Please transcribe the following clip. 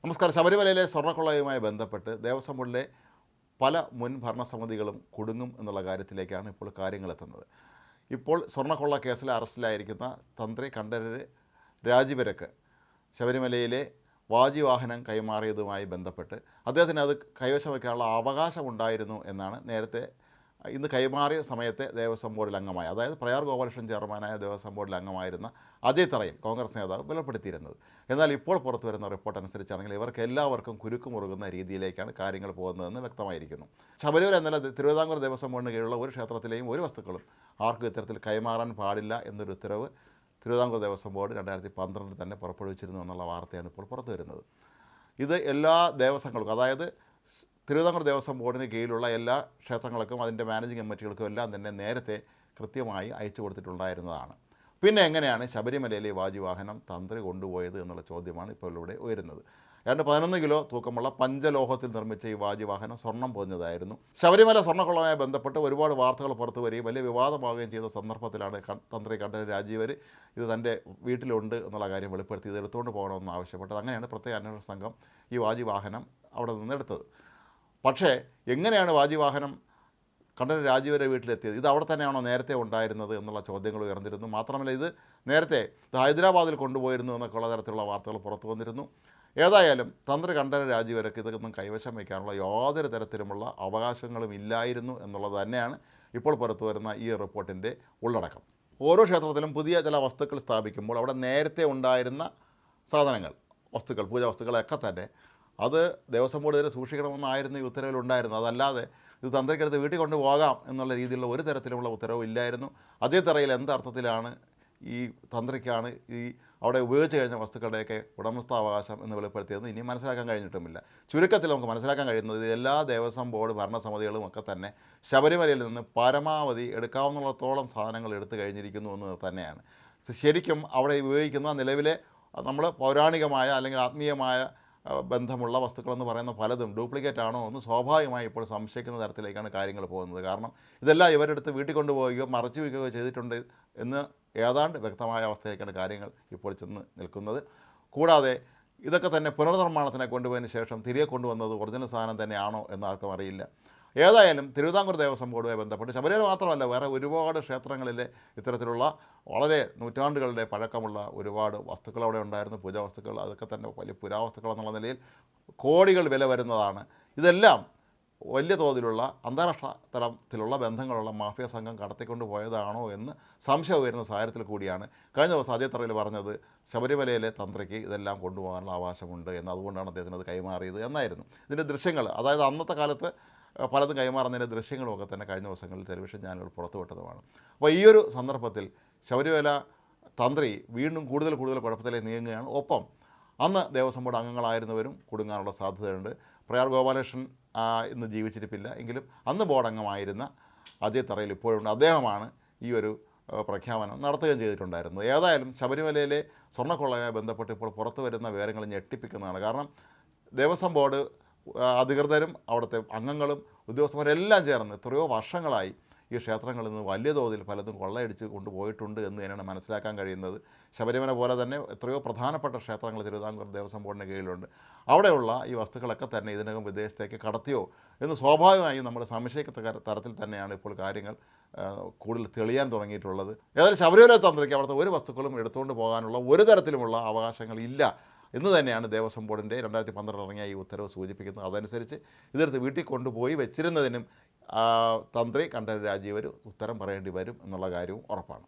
നമസ്കാരം. ശബരിമലയിലെ സ്വർണ്ണക്കൊള്ളയുമായി ബന്ധപ്പെട്ട് ദേവസ്വം ബോർഡിലെ പല മുൻ ഭരണസമിതികളും കുടുങ്ങും എന്നുള്ള കാര്യത്തിലേക്കാണ് ഇപ്പോൾ കാര്യങ്ങളെത്തുന്നത്. ഇപ്പോൾ സ്വർണ്ണക്കൊള്ള കേസിൽ അറസ്റ്റിലായിരിക്കുന്ന തന്ത്രി കണ്ഠരര് രാജിവരക്ക് ശബരിമലയിലെ വാജിവാഹനം കൈമാറിയതുമായി ബന്ധപ്പെട്ട് അദ്ദേഹത്തിന് അത് കൈവശം വയ്ക്കാനുള്ള അവകാശമുണ്ടായിരുന്നു എന്നാണ് നേരത്തെ ഇന്ന് കൈമാറിയ സമയത്തെ ദേവസ്വം ബോർഡിൽ അംഗമായ, അതായത് പ്രയാർ ഗോപാലകൃഷ്ണൻ ചെയർമാനായ ദേവസ്വം ബോർഡിൽ അംഗമായിരുന്ന അജയ് തറയിൽ കോൺഗ്രസ് നേതാവ് വെളിപ്പെടുത്തിയിരുന്നത്. എന്നാൽ ഇപ്പോൾ പുറത്തു വരുന്ന റിപ്പോർട്ട് അനുസരിച്ചാണെങ്കിൽ ഇവർക്ക് എല്ലാവർക്കും കുരുക്ക് മുറുകുന്ന രീതിയിലേക്കാണ് കാര്യങ്ങൾ പോകുന്നതെന്ന് വ്യക്തമായിരിക്കുന്നു. ശബരിമല എന്നല്ല, തിരുവിതാംകൂർ ദേവസ്വം ബോർഡിന് കീഴിലുള്ള ഒരു ക്ഷേത്രത്തിലെയും ഒരു വസ്തുക്കളും ആർക്കും ഇത്തരത്തിൽ കൈമാറാൻ പാടില്ല എന്നൊരു ഉത്തരവ് തിരുവിതാംകൂർ ദേവസ്വം ബോർഡ് 2012 തന്നെ പുറപ്പെടുവിച്ചിരുന്നു എന്നുള്ള വാർത്തയാണ് ഇപ്പോൾ പുറത്തു വരുന്നത്. ഇത് എല്ലാ ദേവസ്വങ്ങൾക്കും, അതായത് തിരുവിതാംകൂർ ദേവസ്വം ബോർഡിന് കീഴിലുള്ള എല്ലാ ക്ഷേത്രങ്ങൾക്കും അതിൻ്റെ മാനേജിംഗ് കമ്മിറ്റികൾക്കും എല്ലാം തന്നെ നേരത്തെ കൃത്യമായി അയച്ചു കൊടുത്തിട്ടുണ്ടായിരുന്നതാണ്. പിന്നെ എങ്ങനെയാണ് ശബരിമലയിലെ വാജിവാഹനം തന്ത്രി കൊണ്ടുപോയത് എന്നുള്ള ചോദ്യമാണ് ഇപ്പോൾ ഇവിടെ ഉയരുന്നത്. ഏതാണ്ട് 11 കിലോ തൂക്കമുള്ള പഞ്ചലോഹത്തിൽ നിർമ്മിച്ച ഈ വാജിവാഹനം സ്വർണം പൊതിഞ്ഞതായിരുന്നു. ശബരിമല സ്വർണ്ണക്കൊള്ളയുമായി ബന്ധപ്പെട്ട് ഒരുപാട് വാർത്തകൾ പുറത്തു വരികയും വലിയ വിവാദമാവുകയും ചെയ്ത സന്ദർഭത്തിലാണ് തന്ത്രി കണ്ഠരര് രാജീവർ ഇത് തൻ്റെ വീട്ടിലുണ്ട് എന്നുള്ള കാര്യം വെളിപ്പെടുത്തി ഇത് എടുത്തുകൊണ്ട് പോകണമെന്ന് ആവശ്യപ്പെട്ടത്. അങ്ങനെയാണ് പ്രത്യേക അന്വേഷണ സംഘം ഈ വാജിവാഹനം അവിടെ നിന്നെടുത്തത്. പക്ഷേ എങ്ങനെയാണ് വാജിവാഹനം കണ്ഠരര് രാജീവരെ വീട്ടിലെത്തിയത്? ഇത് അവിടെ തന്നെയാണോ നേരത്തെ ഉണ്ടായിരുന്നത് എന്നുള്ള ചോദ്യങ്ങൾ ഉയർന്നിരുന്നു. മാത്രമല്ല, ഇത് നേരത്തെ ഹൈദരാബാദിൽ കൊണ്ടുപോയിരുന്നു എന്നൊക്കെയുള്ള തരത്തിലുള്ള വാർത്തകൾ പുറത്തു വന്നിരുന്നു. ഏതായാലും തന്ത്രി കണ്ഠരര് രാജീവർക്ക് ഇതൊന്നും കൈവശം വയ്ക്കാനുള്ള യാതൊരു തരത്തിലുമുള്ള അവകാശങ്ങളും ഇല്ലായിരുന്നു എന്നുള്ളത് തന്നെയാണ് ഇപ്പോൾ പുറത്തു വരുന്ന ഈ റിപ്പോർട്ടിൻ്റെ ഉള്ളടക്കം. ഓരോ ക്ഷേത്രത്തിലും പുതിയ ചില വസ്തുക്കൾ സ്ഥാപിക്കുമ്പോൾ അവിടെ നേരത്തെ ഉണ്ടായിരുന്ന സാധനങ്ങൾ, വസ്തുക്കൾ, പൂജാ വസ്തുക്കളൊക്കെ തന്നെ അത് ദേവസ്വം ബോർഡ് വരെ സൂക്ഷിക്കണമെന്നായിരുന്നു ഈ ഉത്തരവിലുണ്ടായിരുന്നത്. അതല്ലാതെ ഇത് തന്ത്രിക്കടുത്ത് വീട്ടിൽ കൊണ്ടുപോകാം എന്നുള്ള രീതിയിലുള്ള ഒരു തരത്തിലുള്ള ഉത്തരവും ഇല്ലായിരുന്നു. അതേ തറയിൽ എന്തർത്ഥത്തിലാണ് ഈ തന്ത്രിക്കാണ് ഈ അവിടെ ഉപയോഗിച്ച് കഴിഞ്ഞ വസ്തുക്കളുടെയൊക്കെ ഉടമസ്ഥാവകാശം എന്ന് വെളിപ്പെടുത്തിയതെന്ന് ഇനി മനസ്സിലാക്കാൻ കഴിഞ്ഞിട്ടുമില്ല. ചുരുക്കത്തിൽ നമുക്ക് മനസ്സിലാക്കാൻ കഴിയുന്നത് എല്ലാ ദേവസ്വം ബോർഡ് ഭരണസമിതികളും ഒക്കെ തന്നെ ശബരിമലയിൽ നിന്ന് പരമാവധി എടുക്കാവുന്നിടത്തോളം സാധനങ്ങൾ എടുത്തു കഴിഞ്ഞിരിക്കുന്നു എന്ന് തന്നെയാണ്. ശരിക്കും അവിടെ ഉപയോഗിക്കുന്ന നിലവിലെ നമ്മൾ പൗരാണികമായ അല്ലെങ്കിൽ ആത്മീയമായ ബന്ധമുള്ള വസ്തുക്കളെന്ന് പറയുന്ന പലതും ഡ്യൂപ്ലിക്കേറ്റ് ആണോ എന്ന് സ്വാഭാവികമായി ഇപ്പോൾ സംശയിക്കുന്ന തരത്തിലേക്കാണ് കാര്യങ്ങൾ പോകുന്നത്. കാരണം ഇതെല്ലാം ഇവരെടുത്ത് വീട്ടിൽ കൊണ്ടുപോവുകയോ മറച്ചു വയ്ക്കുകയോ ചെയ്തിട്ടുണ്ട് എന്ന് ഏതാണ്ട് വ്യക്തമായ അവസ്ഥയിലേക്കാണ് കാര്യങ്ങൾ ഇപ്പോൾ ചെന്ന് നിൽക്കുന്നത്. കൂടാതെ ഇതൊക്കെ തന്നെ പുനർനിർമ്മാണത്തിനെ കൊണ്ടുപോയതിന് ശേഷം തിരികെ കൊണ്ടുവന്നത് ഒറിജിനൽ സാധനം തന്നെയാണോ എന്ന് ആർക്കും അറിയില്ല. ഏതായാലും തിരുവിതാംകൂർ ദേവസ്വം ബോർഡുമായി ബന്ധപ്പെട്ട് ശബരിമല മാത്രമല്ല, വേറെ ഒരുപാട് ക്ഷേത്രങ്ങളിലെ ഇത്തരത്തിലുള്ള വളരെ നൂറ്റാണ്ടുകളുടെ പഴക്കമുള്ള ഒരുപാട് വസ്തുക്കൾ അവിടെ ഉണ്ടായിരുന്നു. പൂജാ വസ്തുക്കൾ, അതൊക്കെ തന്നെ വലിയ പുരാവസ്തുക്കൾ എന്നുള്ള നിലയിൽ കോടികൾ വില വരുന്നതാണ്. ഇതെല്ലാം വലിയ തോതിലുള്ള അന്താരാഷ്ട്ര തലത്തിലുള്ള ബന്ധങ്ങളുള്ള മാഫിയ സംഘം കടത്തിക്കൊണ്ട് പോയതാണോ എന്ന് സംശയം ഉയരുന്ന സാഹചര്യത്തിൽ കൂടിയാണ് കഴിഞ്ഞ ദിവസം അജയ് തറയിൽ പറഞ്ഞത് ശബരിമലയിലെ തന്ത്രിക്ക് ഇതെല്ലാം കൊണ്ടുപോകാനുള്ള അവകാശമുണ്ട് എന്ന്, അതുകൊണ്ടാണ് അദ്ദേഹത്തിന് അത് കൈമാറിയത് എന്നായിരുന്നു. ഇതിൻ്റെ ദൃശ്യങ്ങൾ, അതായത് അന്നത്തെ കാലത്ത് പലതും കൈമാറുന്നതിൻ്റെ ദൃശ്യങ്ങളുമൊക്കെ തന്നെ കഴിഞ്ഞ ദിവസങ്ങളിൽ ടെലിവിഷൻ ചാനലുകൾ പുറത്തുവിട്ടതുമാണ്. അപ്പോൾ ഈ ഒരു സന്ദർഭത്തിൽ ശബരിമല തന്ത്രി വീണ്ടും കൂടുതൽ കുഴപ്പത്തിലേക്ക് നീങ്ങുകയാണ്. ഒപ്പം അന്ന് ദേവസ്വം ബോർഡ് അംഗങ്ങളായിരുന്നവരും കുടുങ്ങാനുള്ള സാധ്യതയുണ്ട്. പ്രയാർ ഗോപാലകൃഷ്ണൻ ഇന്ന് ജീവിച്ചിരിപ്പില്ല എങ്കിലും അന്ന് ബോർഡ് അംഗമായിരുന്ന അജയ് തറയിൽ ഇപ്പോഴുണ്ട്. അദ്ദേഹമാണ് ഈ ഒരു പ്രഖ്യാപനം നടത്തുകയും ചെയ്തിട്ടുണ്ടായിരുന്നത്. ഏതായാലും ശബരിമലയിലെ സ്വർണ്ണക്കൊള്ളയുമായി ബന്ധപ്പെട്ട് ഇപ്പോൾ പുറത്തു വരുന്ന വിവരങ്ങൾ ഞെട്ടിപ്പിക്കുന്നതാണ്. കാരണം ദേവസ്വം ബോർഡ് അധികൃതരും അവിടുത്തെ അംഗങ്ങളും ഉദ്യോഗസ്ഥന്മാരെല്ലാം ചേർന്ന് എത്രയോ വർഷങ്ങളായി ഈ ക്ഷേത്രങ്ങളിൽ നിന്ന് വലിയ തോതിൽ പലതും കൊള്ളയടിച്ച് കൊണ്ടുപോയിട്ടുണ്ട് എന്ന് തന്നെയാണ് മനസ്സിലാക്കാൻ കഴിയുന്നത്. ശബരിമല പോലെ തന്നെ എത്രയോ പ്രധാനപ്പെട്ട ക്ഷേത്രങ്ങൾ തിരുവിതാംകൂർ ദേവസ്വം ബോർഡിന് കീഴിലുണ്ട്. അവിടെയുള്ള ഈ വസ്തുക്കളൊക്കെ തന്നെ ഇതിനകം വിദേശത്തേക്ക് കടത്തിയോ എന്ന് സ്വാഭാവികമായും നമ്മൾ സംശയിക്കത്തക്ക തരത്തിൽ തന്നെയാണ് ഇപ്പോൾ കാര്യങ്ങൾ കൂടുതൽ തെളിയാൻ തുടങ്ങിയിട്ടുള്ളത്. ഏതായാലും ശബരിമല തന്ത്രിക്ക് അവിടുത്തെ ഒരു വസ്തുക്കളും എടുത്തുകൊണ്ട് പോകാനുള്ള ഒരു തരത്തിലുമുള്ള അവകാശങ്ങൾ ഇല്ല എന്ന് തന്നെയാണ് ദേവസ്വം ബോർഡിൻ്റെ 2012 ഇറങ്ങിയ ഈ ഉത്തരവ് സൂചിപ്പിക്കുന്നത്. അതനുസരിച്ച് ഇതെടുത്ത് വീട്ടിൽ കൊണ്ടുപോയി വെച്ചിരുന്നതിനും തന്ത്രി കണ്ഠരര് രാജീവർ ഉത്തരം പറയേണ്ടി വരും എന്നുള്ള കാര്യവും ഉറപ്പാണ്.